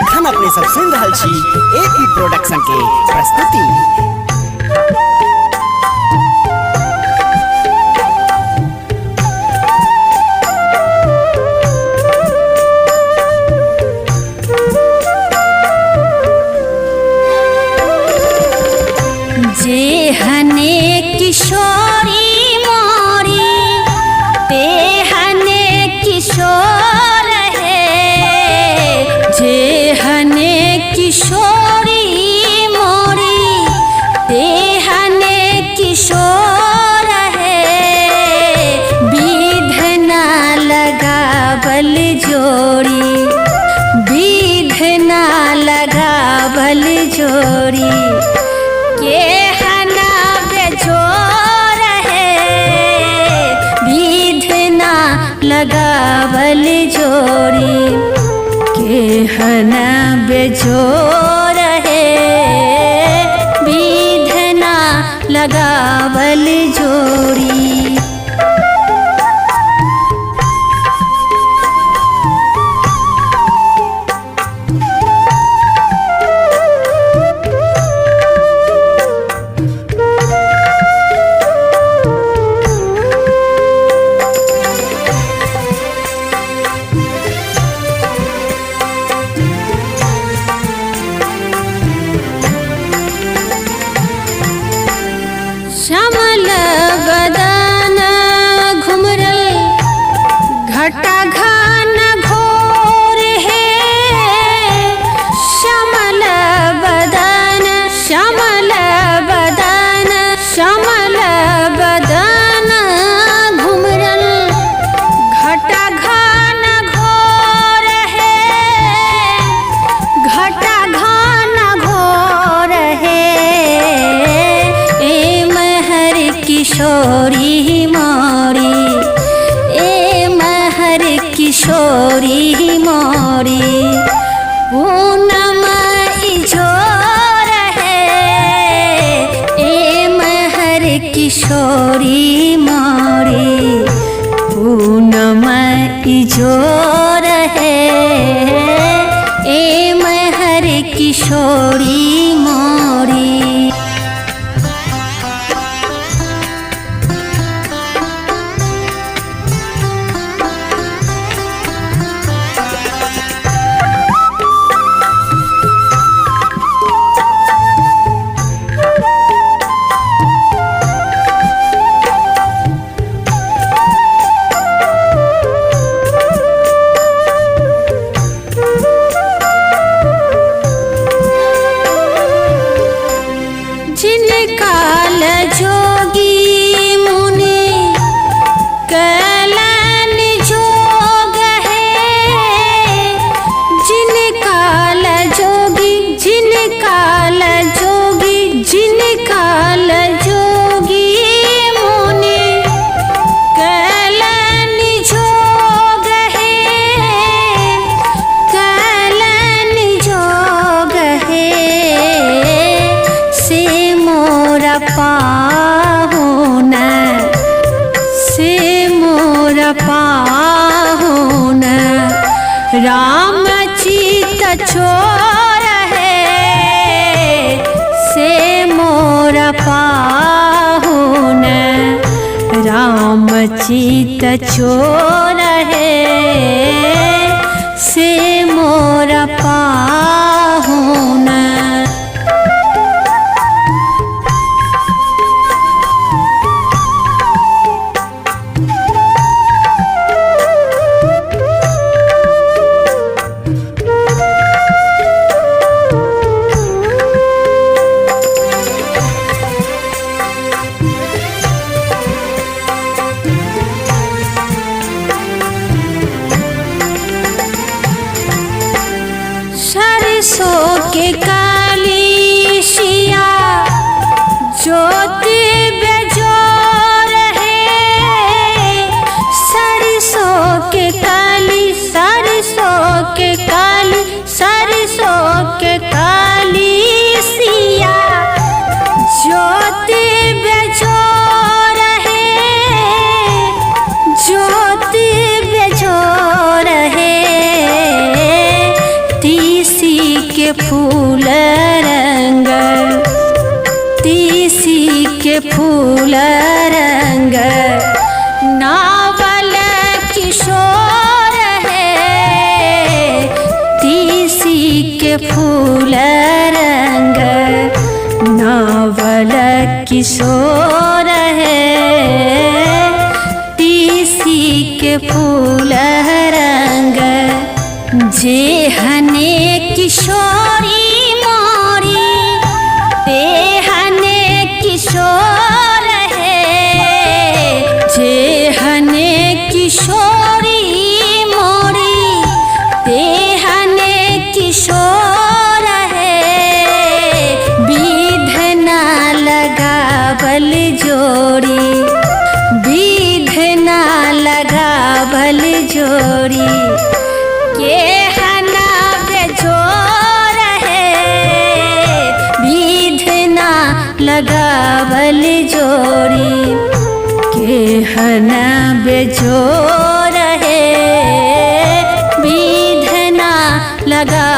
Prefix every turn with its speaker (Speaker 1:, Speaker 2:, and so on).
Speaker 1: एखन अपने सब सुन रहल छी एपी प्रोडक्शन के प्रस्तुति।
Speaker 2: जेहने किशोरी मोरी तेहने किशोर है, जेहने किशोरी मोरी तेहने किशोर है, विधना लगावल जोड़ी, विधना लगावल जोड़ी के लगावल जोड़ी केहना बेजोर है, विधना लगावल जोड़ी। श्यामल बदन घुमरल घटा घन घोर है, श्यामल बदन श्यामल बदन श्यामल बदन घुमरल घटा घन घोर है, घटा घन घोर है, किशोरी मोरी ए महर किशोरी मोरी पूनम इजोर है, ए महर किशोरी मोरी पूनम इजोर है, ए महर किशोरी मोरी। काल जोगी मुनि कलन जोग है, जिन काल जोगी जिन काल जोगी जिन काल जोगी मुनि कलन जोग है, कलन जोग है, से मोरा पाहुन से मोरा पाहुन राम चित छोर है, से मोरा पाहुन राम चित छोर है, से मोरा पाहुन। सरसों के काली शिया ज्योति बेजोर है, सरसों के काली सरसों के काली सरसों के काली शिया ज्योति बेजोर है, ज्योति बेजोर है, तीसी के फूल रंग, तीसी के फूल रंग, नावल किशोर है, तीसी के फूल रंग, नावल किशोर है, तीसी के फूल रंग, जेहने किशोरी मोरी, तेहने किशोर है, जेहने किशोरी मोरी, तेहने किशोर है, विधना लगावल जोड़ी, विधना लगावल जोड़ी, के हना बेजोर है, विधना लगावल जोड़ी, के हना बेजोर है, विधना लगा